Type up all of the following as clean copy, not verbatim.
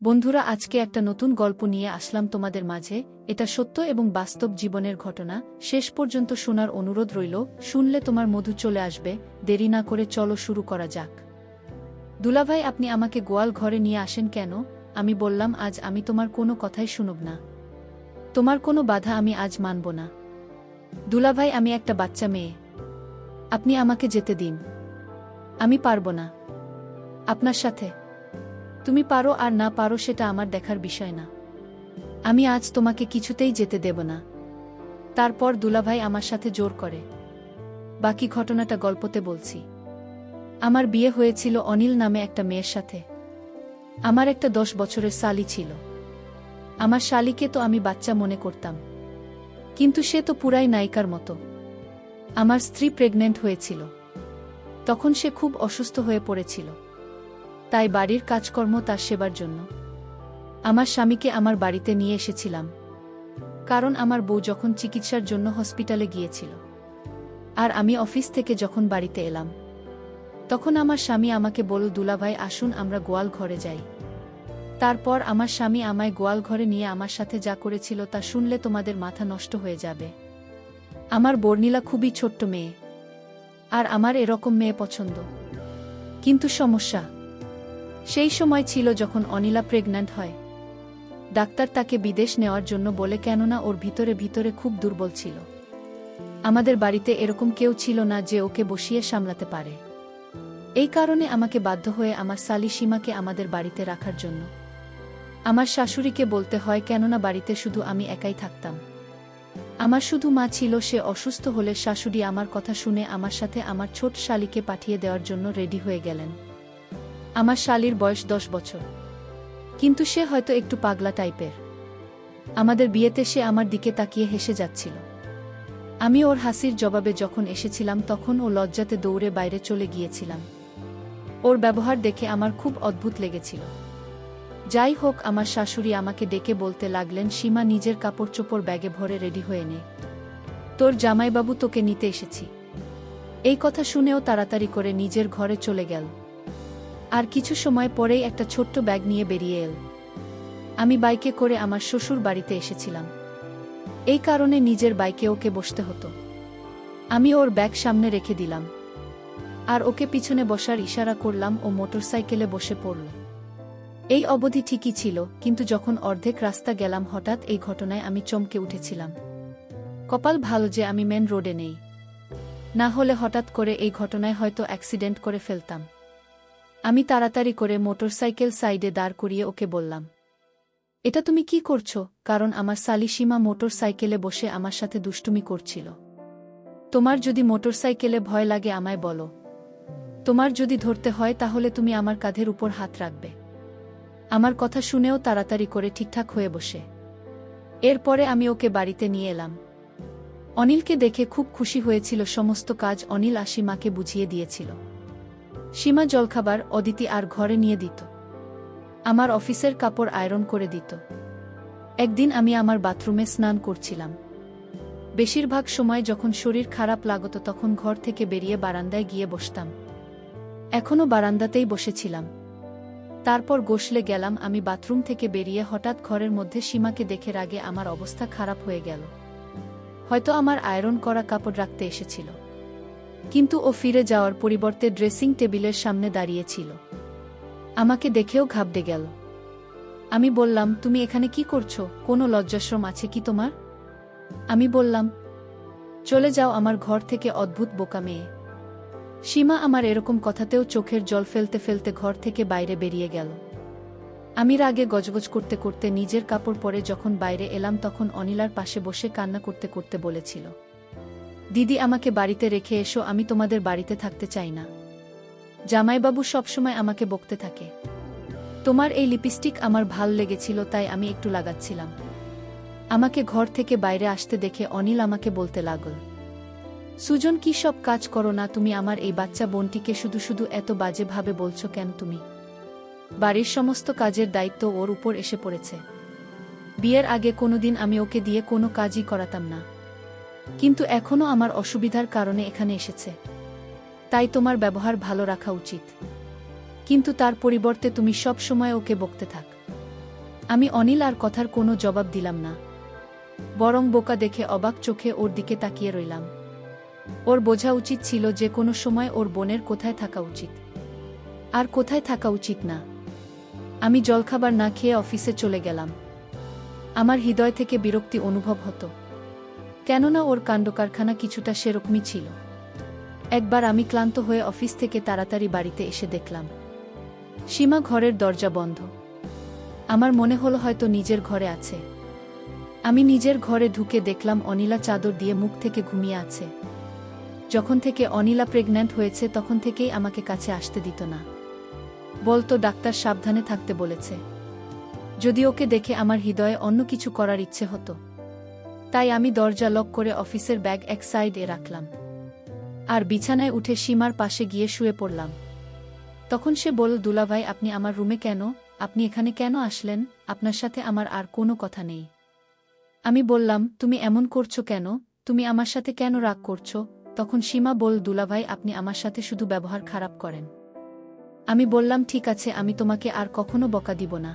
বন্ধুরা, আজকে একটা নতুন গল্প নিয়ে আসলাম তোমাদের মাঝে। এটা সত্য এবং বাস্তব জীবনের ঘটনা। শেষ পর্যন্ত শোনার অনুরোধ রইল। শুনলে তোমার মধু চলে আসবে। দেরি না করে চলো শুরু করা যাক। দুলাভাই, আপনি আমাকে গোয়াল ঘরে নিয়ে আসেন কেন? আমি বললাম, আজ আমি তোমার কোনো কথাই শুনব না। তোমার কোনো বাধা আমি আজ মানব না। দুলাভাই, আমি একটা বাচ্চা মেয়ে। আপনি আমাকে যেতে দিন। আমি পারব না আপনার সাথে। তুমি পারো আর না পারো সেটা আমার দেখার বিষয় না। আমি আজ তোমাকে কিছুতেই যেতে দেব না। তারপর দুলাভাই আমার সাথে জোর করে। বাকি ঘটনাটা গল্পতে বলছি। আমার বিয়ে হয়েছিল অনিল নামে একটা মেয়ের সাথে। আমার একটা 10 বছরের শালি ছিল। আমার শালিকে তো আমি বাচ্চা মনে করতাম, কিন্তু সে তো পুরাই নায়িকার মতো। আমার স্ত্রী প্রেগন্যান্ট হয়েছিল। তখন সে খুব অসুস্থ হয়ে পড়েছিল। তাই বাড়ির কাজকর্ম তার সেবার জন্য আমার স্বামীকে আমার বাড়িতে নিয়ে এসেছিলাম। কারণ আমার বউ যখন চিকিৎসার জন্য হসপিটালে গিয়েছিল আর আমি অফিস থেকে যখন বাড়িতে এলাম, তখন আমার স্বামী আমাকে বলল, দুলাভাই আসুন আমরা গোয়াল ঘরে যাই। তারপর আমার স্বামী আমায় গোয়াল ঘরে নিয়ে আমার সাথে যা করেছিল তা শুনলে তোমাদের মাথা নষ্ট হয়ে যাবে। আমার বর্ণিলা খুবই ছোট্ট মেয়ে, আর আমার এরকম মেয়ে পছন্দ। কিন্তু সমস্যা সেই সময় ছিল যখন অনিলা প্রেগন্যান্ট হয়। ডাক্তার তাকে বিদেশ নেওয়ার জন্য বলে, কেননা ওর ভিতরে ভিতরে খুব দুর্বল ছিল। আমাদের বাড়িতে এরকম কেউ ছিল না যে ওকে বসিয়ে সামলাতে পারে। এই কারণে আমাকে বাধ্য হয়ে আমার শালি সীমাকে আমাদের বাড়িতে রাখার জন্য আমার শাশুড়িকে বলতে হয়, কেননা বাড়িতে শুধু আমি একাই থাকতাম। আমার শুধু মা ছিল। সে অসুস্থ হলে শাশুড়ি আমার কথা শুনে আমার সাথে আমার ছোট শালিকে পাঠিয়ে দেওয়ার জন্য রেডি হয়ে গেলেন। আমার শালির বয়স 10 বছর, কিন্তু সে হয়তো একটু পাগলা টাইপের। আমাদের বিয়েতে সে আমার দিকে তাকিয়ে হেসে যাচ্ছিল। আমি ওর হাসির জবাবে যখন এসেছিলাম, তখন ও লজ্জাতে দৌড়ে বাইরে চলে গিয়েছিলাম। ওর ব্যবহার দেখে আমার খুব অদ্ভুত লেগেছিল। যাই হোক, আমার শাশুড়ি আমাকে ডেকে বলতে লাগলেন, সীমা, নিজের কাপড় চোপড় ব্যাগে ভরে রেডি হয়ে নে, তোর জামাইবাবু তোকে নিতে এসেছি। এই কথা শুনেও তাড়াতাড়ি করে নিজের ঘরে চলে গেল। আর কিছু সময় পরেই একটা ছোট্ট ব্যাগ নিয়ে বেরিয়ে এল। আমি বাইকে করে আমার শ্বশুর বাড়িতে এসেছিলাম। এই কারণে নিজের বাইকে ওকে বসতে হতো। আমি ওর ব্যাগ সামনে রেখে দিলাম আর ওকে পিছনে বসার ইশারা করলাম। ও মোটরসাইকেলে বসে পড়ল। এই অবধি ঠিকই ছিল, কিন্তু যখন অর্ধেক রাস্তা গেলাম, হঠাৎ এই ঘটনায় আমি চমকে উঠেছিলাম। কপাল ভালো যে আমি মেন রোডে নেই, না হলে হঠাৎ করে এই ঘটনায় হয়তো অ্যাক্সিডেন্ট করে ফেলতাম। আমি তাড়াতাড়ি করে মোটরসাইকেল সাইডে দাঁড় করিয়ে ওকে বললাম, এটা তুমি কি করছো? কারণ আমার শালি সীমা মোটর সাইকেলে বসে আমার সাথে দুষ্টুমি করছিল। তোমার যদি মোটরসাইকেলে ভয় লাগে আমায় বলো। তোমার যদি ধরতে হয় তাহলে তুমি আমার কাঁধের উপর হাত রাখবে। আমার কথা শুনেও তাড়াতাড়ি করে ঠিকঠাক হয়ে বসে এরপরে আমি ওকে বাড়িতে নিয়ে এলাম। অনিলকে দেখে খুব খুশি হয়েছিল। সমস্ত কাজ অনিল সীমাকে বুঝিয়ে দিয়েছিল। সীমা জলখাবার, অদিতি আর ঘরে নিয়ে দিত। আমার অফিসের কাপড় আয়রন করে দিত। একদিন আমি আমার বাথরুমে স্নান করছিলাম। বেশিরভাগ সময় যখন শরীর খারাপ লাগত তখন ঘর থেকে বেরিয়ে বারান্দায় গিয়ে বসতাম। এখনো বারান্দাতেই বসেছিলাম। তারপর গোসলে গেলাম। আমি বাথরুম থেকে বেরিয়ে হঠাৎ ঘরের মধ্যে সীমাকে দেখে রাগে আমার অবস্থা খারাপ হয়ে গেল। হয়তো আমার আয়রন করা কাপড় রাখতে এসেছিল, কিন্তু ও ফিরে যাওয়ার পরিবর্তে ড্রেসিং টেবিলের সামনে দাঁড়িয়েছিল। আমাকে দেখেও ঘাবড়ে গেল। আমি বললাম, তুমি এখানে কি করছো? কোনো লজ্জাশরম আছে কি তোমার? আমি বললাম, চলে যাও আমার ঘর থেকে, অদ্ভুত বোকা মেয়ে। সীমা আমার এরকম কথাতেও চোখের জল ফেলতে ফেলতে ঘর থেকে বাইরে বেরিয়ে গেল। আমি রাগে গজগজ করতে করতে নিজের কাপড় পরে যখন বাইরে এলাম, তখন অনিলার পাশে বসে কান্না করতে করতে বলেছিল, দিদি, আমাকে বাড়িতে রেখে এসো, আমি তোমাদের বাড়িতে থাকতে চাই না। জামাইবাবু সবসময় আমাকে বকতে থাকে। তোমার এই লিপস্টিক আমার ভাল লেগেছিল, তাই আমি একটু লাগাচ্ছিলাম। আমাকে ঘর থেকে বাইরে আসতে দেখে অনিল আমাকে বলতে লাগল, সুজন, কি সব কাজ করো না তুমি? আমার এই বাচ্চা বোনটিকে শুধু শুধু এত বাজে ভাবে বলছো কেন তুমি? বাড়ির সমস্ত কাজের দায়িত্ব ওর উপর এসে পড়েছে। বিয়ের আগে কোনোদিন আমি ওকে দিয়ে কোনো কাজই করাতাম না, কিন্তু এখনো আমার অসুবিধার কারণে এখানে এসেছে। তাই তোমার ব্যবহার ভালো রাখা উচিত, কিন্তু তার পরিবর্তে তুমি সব সময় ওকে বকতে থাক। আমি অনিল আর কথার কোনো জবাব দিলাম না, বরং বোকা দেখে অবাক চোখে ওর দিকে তাকিয়ে রইলাম। ওর বোঝা উচিত ছিল যে কোনো সময় ওর বোনের কোথায় থাকা উচিত আর কোথায় থাকা উচিত না। আমি জলখাবার না খেয়ে অফিসে চলে গেলাম। আমার হৃদয় থেকে বিরক্তি অনুভব হতো, কেননা ওর কাণ্ডকারখানা কিছুটা সেরকমই ছিল। একবার আমি ক্লান্ত হয়ে অফিস থেকে তাড়াতাড়ি বাড়িতে এসে দেখলাম সীমা ঘরের দরজা বন্ধ। আমার মনে হলো হয়তো নিজের ঘরে আছে। আমি নিজের ঘরে ঢুকে দেখলাম অনিলা চাদর দিয়ে মুখ থেকে ঘুমিয়ে আছে। যখন থেকে অনিলা প্রেগন্যান্ট হয়েছে তখন থেকেই আমাকে কাছে আসতে দিত না, বলতো ডাক্তার সাবধানে থাকতে বলেছে। যদি ওকে দেখে আমার হৃদয়ে অন্য কিছু করার ইচ্ছে হতো। তাই আমি দরজা লক করে অফিসের ব্যাগ এক সাইডে রাখলাম আর বিছানায় উঠে সীমার পাশে গিয়ে শুয়ে পড়লাম। তখন সে বলল, দুলাভাই আপনি আমার রুমে কেন? আপনি এখানে কেন আসলেন? আপনার সাথে আমার আর কোনো কথা নেই। আমি বললাম, তুমি এমন করছো কেন? তুমি আমার সাথে কেন রাগ করছো? তখন সীমা বলল, দুলাভাই আপনি আমার সাথে শুধু ব্যবহার খারাপ করেন। আমি বললাম, ঠিক আছে, আমি তোমাকে আর কখনো বকা দিব না।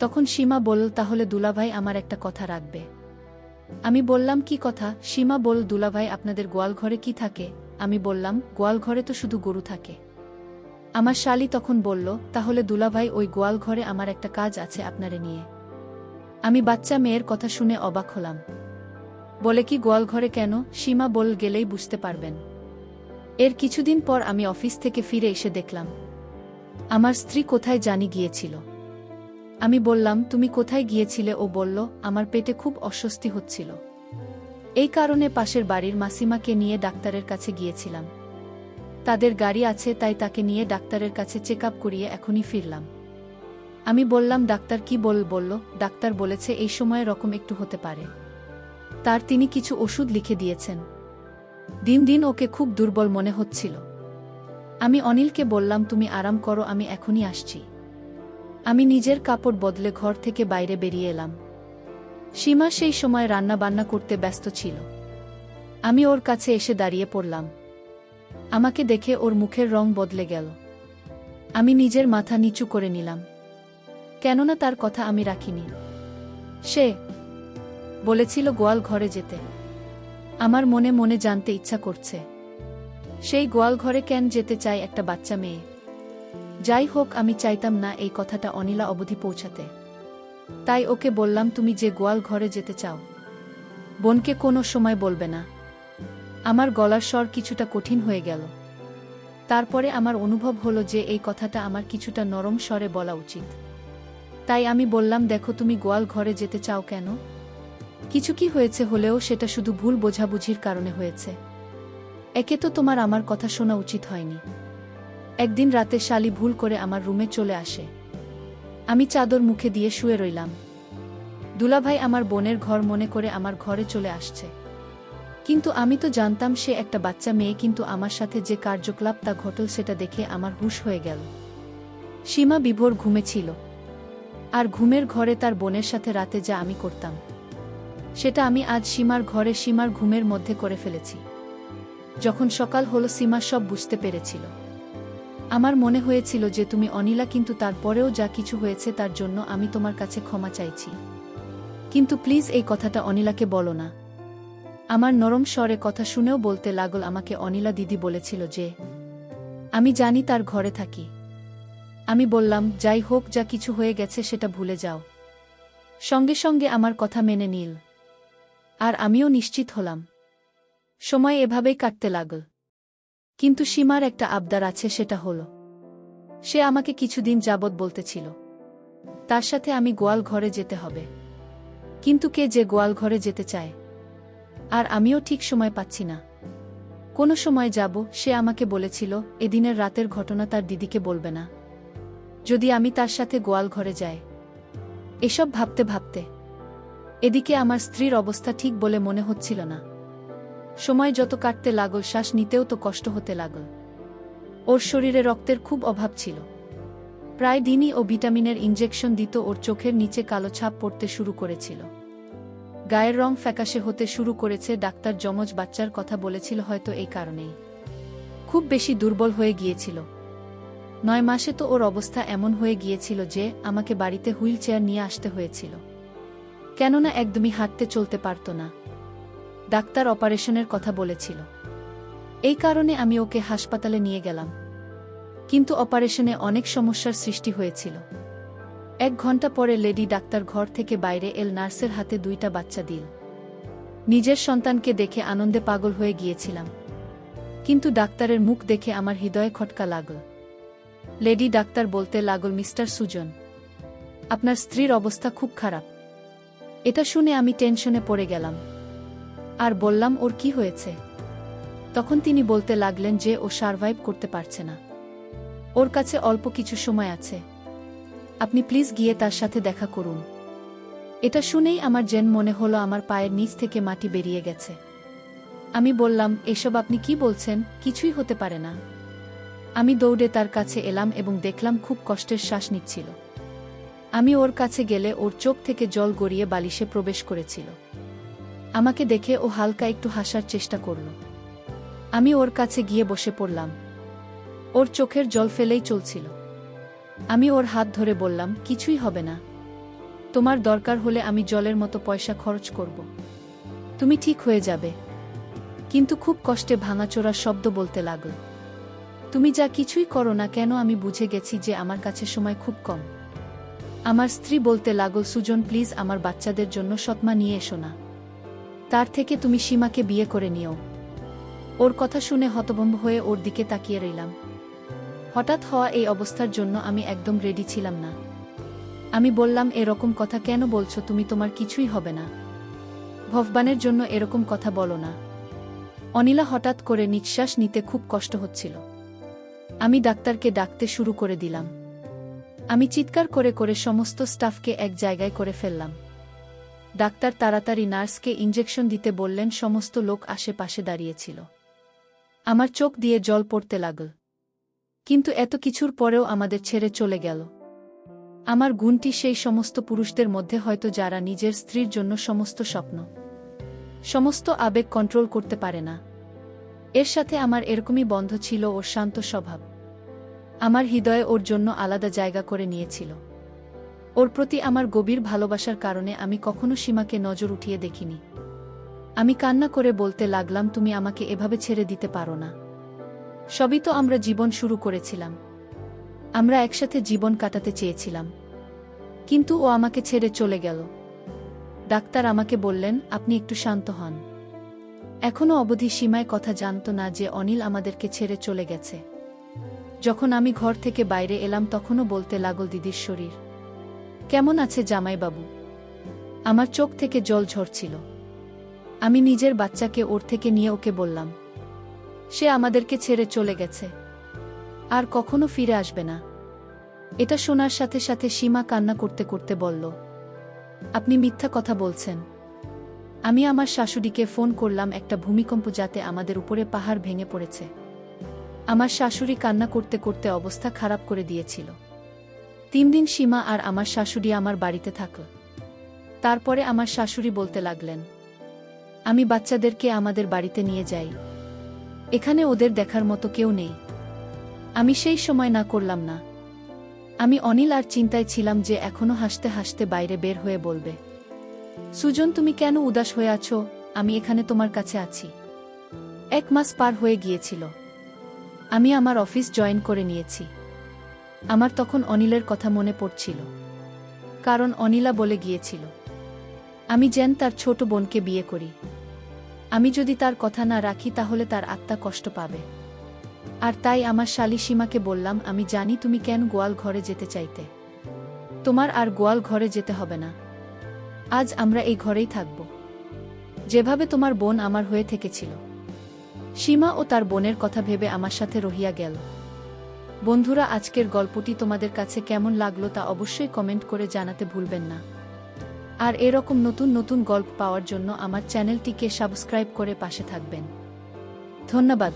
তখন সীমা বলল, তাহলে দুলাভাই আমার একটা কথা রাখবে। আমি বললাম, কি কথা? সীমা বলল, দুলাভাই আপনাদের গোয়ালঘরে কি থাকে? আমি বললাম, গোয়ালঘরে তো শুধু গরু থাকে। আমার শালি তখন বলল, তাহলে দুলাভাই ওই গোয়ালঘরে আমার একটা কাজ আছে আপনারে নিয়ে। আমি বাচ্চা মেয়ের কথা শুনে অবাক হলাম। বলে, কি গোয়ালঘরে কেন? সীমা বলল, গেলেই বুঝতে পারবেন। এর কিছুদিন পর আমি অফিস থেকে ফিরে এসে দেখলাম আমার স্ত্রী কোথায় জানি গিয়েছিল। আমি বললাম, তুমি কোথায় গিয়েছিলে? ও বলল, আমার পেটে খুব অস্বস্তি হচ্ছিল, এই কারণে পাশের বাড়ির মাসিমাকে নিয়ে ডাক্তারের কাছে গিয়েছিলাম। তাদের গাড়ি আছে, তাই তাকে নিয়ে ডাক্তারের কাছে চেক আপ করিয়ে এখনই ফিরলাম। আমি বললাম, ডাক্তার কি বলল? ডাক্তার বলেছে এই সময় রকম একটু হতে পারে। তিনি কিছু ওষুধ লিখে দিয়েছেন। দিন দিন ওকে খুব দুর্বল মনে হচ্ছিল। আমি অনিলকে বললাম, তুমি আরাম করো, আমি এখনই আসছি। আমি নিজের কাপড় বদলে ঘর থেকে বাইরে বেরিয়ে এলাম। সীমা সেই সময় রান্না বান্না করতে ব্যস্ত ছিল। আমি ওর কাছে এসে দাঁড়িয়ে পড়লাম। আমাকে দেখে ওর মুখের রং বদলে গেল। আমি নিজের মাথা নিচু করে নিলাম, কেননা তার কথা আমি রাখিনি। সে বলেছিল গোয়াল ঘরে যেতে। আমার মনে মনে জানতে ইচ্ছা করছে, সেই গোয়াল ঘরে কেন যেতে চায় একটা বাচ্চা মেয়ে? যাই হোক, আমি চাইতাম না এই কথাটা অনিলা অবধি পৌঁছাতে। তাই ওকে বললাম, তুমি যে গোয়াল ঘরে যেতে চাও, বোনকে কোনো সময় বলবে না। আমার গলার স্বর কিছুটা কঠিন হয়ে গেল। তারপরে আমার অনুভব হলো যে এই কথাটা আমার কিছুটা নরম স্বরে বলা উচিত। তাই আমি বললাম, দেখো, তুমি গোয়াল ঘরে যেতে চাও কেন? কিছু কি হয়েছে? হলেও সেটা শুধু ভুল বোঝাবুঝির কারণে হয়েছে। একে তো তোমার আমার কথা শোনা উচিত হয়নি। একদিন রাতে শালি ভুল করে আমার রুমে চলে আসে। আমি চাদর মুখে দিয়ে শুয়ে রইলাম। দুলাভাই আমার বোনের ঘর মনে করে আমার ঘরে চলে আসছে। কিন্তু আমি তো জানতাম সে একটা বাচ্চা মেয়ে, কিন্তু আমার সাথে যে কার্যকলাপ তা ঘটল সেটা দেখে আমার হুঁশ হয়ে গেল। সীমা বিভোর ঘুমে ছিল, আর ঘুমের ঘরে তার বোনের সাথে রাতে যা আমি করতাম সেটা আমি আজ সীমার ঘরে সীমার ঘুমের মধ্যে করে ফেলেছি। যখন সকাল হলো সীমা সব বুঝতে পেরেছিল। আমার মনে হয়েছিল যে তুমি অনিলা, কিন্তু তারপরেও যা কিছু হয়েছে তার জন্য আমি তোমার কাছে ক্ষমা চাইছি। কিন্তু প্লিজ এই কথাটা অনিলাকে বলো না। আমার নরম স্বরে কথা শুনেও বলতে লাগল, আমাকে অনিলা দিদি বলেছিল যে আমি জানি তার ঘরে থাকি। আমি বললাম, যাই হোক, যা কিছু হয়ে গেছে সেটা ভুলে যাও। সঙ্গে সঙ্গে আমার কথা মেনে নিল, আর আমিও নিশ্চিত হলাম। সময় এভাবেই কাটতে লাগল। কিন্তু সীমার একটা আবদার আছে, সেটা হলো সে আমাকে কিছুদিন যাবৎ বলতেছিল তার সাথে আমি গোয়াল ঘরে যেতে হবে। কিন্তু কে যে গোয়াল ঘরে যেতে চায়? আর আমিও ঠিক সময় পাচ্ছি না। কোনো সময় যাব। সে আমাকে বলেছিল এদিনের রাতের ঘটনা তার দিদিকে বলবে না, যদি আমি তার সাথে গোয়াল ঘরে যাই। এসব ভাবতে ভাবতে এদিকে আমার স্ত্রীর অবস্থা ঠিক বলে মনে হচ্ছিল না। সময় যত কাটতে লাগল, শ্বাস নিতেও তো কষ্ট হতে লাগল। ওর শরীরে রক্তের খুব অভাব ছিল। প্রায় দিনই ও ভিটামিনের ইনজেকশন দিত। ওর চোখের নিচে কালো ছাপ পড়তে শুরু করেছিল, গায়ের রং ফ্যাকাশে হতে শুরু করেছে। ডাক্তার যমজ বাচ্চার কথা বলেছিল, হয়তো এই কারণেই খুব বেশি দুর্বল হয়ে গিয়েছিল। 9 মাসে তো ওর অবস্থা এমন হয়ে গিয়েছিল যে আমাকে বাড়িতে হুইল চেয়ার নিয়ে আসতে হয়েছিল, কেননা একদমই হাঁটতে চলতে পারত না। ডাক্তার অপারেশনের কথা বলেছিল, এই কারণে আমি ওকে হাসপাতালে নিয়ে গেলাম। কিন্তু অপারেশনে অনেক সমস্যার সৃষ্টি হয়েছিল। 1 ঘন্টা পরে লেডি ডাক্তার ঘর থেকে বাইরে এল, নার্সের হাতে 2টা বাচ্চা দিল। নিজের সন্তানকে দেখে আনন্দে পাগল হয়ে গিয়েছিলাম, কিন্তু ডাক্তারের মুখ দেখে আমার হৃদয়ে খটকা লাগল। লেডি ডাক্তার বলতে লাগল, মিস্টার সুজন, আপনার স্ত্রীর অবস্থা খুব খারাপ। এটা শুনে আমি টেনশনে পড়ে গেলাম আর বললাম, ওর কি হয়েছে? তখন তিনি বলতে লাগলেন যে ও সারভাইভ করতে পারছে না, ওর কাছে অল্প কিছু সময় আছে, আপনি প্লিজ গিয়ে তার সাথে দেখা করুন। এটা শুনেই আমার যেন মনে হলো আমার পায়ের নিচ থেকে মাটি বেরিয়ে গেছে। আমি বললাম, এসব আপনি কি বলছেন? কিছুই হতে পারে না। আমি দৌড়ে তার কাছে এলাম এবং দেখলাম খুব কষ্টের শ্বাস নিচ্ছিল। আমি ওর কাছে গেলে ওর চোখ থেকে জল গড়িয়ে বালিশে প্রবেশ করেছিল। আমাকে দেখে ও হালকা একটু হাসার চেষ্টা করল। আমি ওর কাছে গিয়ে বসে পড়লাম। ওর চোখের জল ফেলেই চলছিল। আমি ওর হাত ধরে বললাম, কিছুই হবে না, তোমার দরকার হলে আমি জলের মতো পয়সা খরচ করব, তুমি ঠিক হয়ে যাবে। কিন্তু খুব কষ্টে ভাঙাচোরা শব্দ বলতে লাগল, তুমি যা কিছুই করো না কেন আমি বুঝে গেছি যে আমার কাছে সময় খুব কম। আমার স্ত্রী বলতে লাগল, সুজন প্লিজ আমার বাচ্চাদের জন্য সৎমা নিয়ে এসো না, তার থেকে তুমি সীমাকে বিয়ে করে নিও। ওর কথা শুনে হতভম্ব হয়ে ওর দিকে তাকিয়ে রইলাম। হঠাৎ হওয়া এই অবস্থার জন্য আমি একদম রেডি ছিলাম না। আমি বললাম, এরকম কথা কেন বলছো তুমি? তোমার কিছুই হবে না, ভগবানের জন্য এরকম কথা বলো না। অনিলা হঠাৎ করে নিঃশ্বাস নিতে খুব কষ্ট হচ্ছিল। আমি ডাক্তারকে ডাকতে শুরু করে দিলাম। আমি চিৎকার করে করে সমস্ত স্টাফকে এক জায়গায় করে ফেললাম। ডাক্তার তাড়াতাড়ি নার্সকে ইঞ্জেকশন দিতে বললেন। সমস্ত লোক আশেপাশে দাঁড়িয়েছিল। আমার চোখ দিয়ে জল পড়তে লাগল। কিন্তু এত কিছুর পরেও আমাদের ছেড়ে চলে গেল। আমার গুণটি সেই সমস্ত পুরুষদের মধ্যে হয়তো যারা নিজের স্ত্রীর জন্য সমস্ত স্বপ্ন, সমস্ত আবেগ কন্ট্রোল করতে পারে না। এর সাথে আমার এরকমই বন্ধ ছিল ওর শান্ত স্বভাব। আমার হৃদয়ে ওর জন্য আলাদা জায়গা করে নিয়েছিল। ওর প্রতি আমার গভীর ভালোবাসার কারণে আমি কখনো সীমাকে নজর উঠিয়ে দেখিনি। আমি কান্না করে বলতে লাগলাম, তুমি আমাকে এভাবে ছেড়ে দিতে পারো না। সবই তো আমরা জীবন শুরু করেছিলাম, আমরা একসাথে জীবন কাটাতে চেয়েছিলাম, কিন্তু ও আমাকে ছেড়ে চলে গেল। ডাক্তার আমাকে বললেন, আপনি একটু শান্ত হন। এখনো অবধি সীমায় কথা জানত না যে অনিল আমাদেরকে ছেড়ে চলে গেছে। যখন আমি ঘর থেকে বাইরে এলাম তখনও বলতে লাগল, দিদির শরীর কেমন আছে জামাইবাবু? আমার চোখ থেকে জল ঝরছিল। আমি নিজের বাচ্চাকে ওর থেকে নিয়ে ওকে বললাম, সে আমাদেরকে ছেড়ে চলে গেছে, আর কখনো ফিরে আসবে না। এটা শোনার সাথে সাথে সীমা কান্না করতে করতে বলল, আপনি মিথ্যা কথা বলছেন। আমি আমার শাশুড়িকে ফোন করলাম, একটা ভূমিকম্প যাতে আমাদের উপরে পাহাড় ভেঙে পড়েছে। আমার শাশুড়ি কান্না করতে করতে অবস্থা খারাপ করে দিয়েছিল। 3 দিন সীমা আর আমার শাশুড়ি আমার বাড়িতে থাকল। তারপরে আমার শাশুড়ি বলতে লাগলেন, আমি বাচ্চাদেরকে আমাদের বাড়িতে নিয়ে যাই, এখানে ওদের দেখার মতো কেউ নেই। আমি সেই সময় না করলাম না। আমি অনিল আর চিন্তায় ছিলাম যে এখনো হাসতে হাসতে বাইরে বের হয়ে বলবে, সুজন তুমি কেন উদাস হয়ে আছো? আমি এখানে তোমার কাছে আছি। 1 মাস পার হয়ে গিয়েছিল। আমি আমার অফিস জয়েন করে নিয়েছি। আমার তখন অনিলের কথা মনে পড়ছিল, কারণ অনিলা বলে গিয়েছিল আমি যেন তার ছোট বোনকে বিয়ে করি। আমি যদি তার কথা না রাখি তাহলে তার আত্মা কষ্ট পাবে। আর তাই আমার শালী সীমাকে বললাম, আমি জানি তুমি কেন গোয়াল ঘরে যেতে চাইতে, তোমার আর গোয়াল ঘরে যেতে হবে না। আজ আমরা এই ঘরেই থাকব, যেভাবে তোমার বোন আমার হয়ে থেকেছিল। সীমা ও তার বোনের কথা ভেবে আমার সাথে রহিয়া গেল। বন্ধুরা, আজকের গল্পটি তোমাদের কাছে কেমন লাগলো তা অবশ্যই কমেন্ট করে জানাতে ভুলবেন না। আর এরকম নতুন নতুন গল্প পাওয়ার জন্য আমার চ্যানেলটিকে সাবস্ক্রাইব করে পাশে থাকবেন। ধন্যবাদ।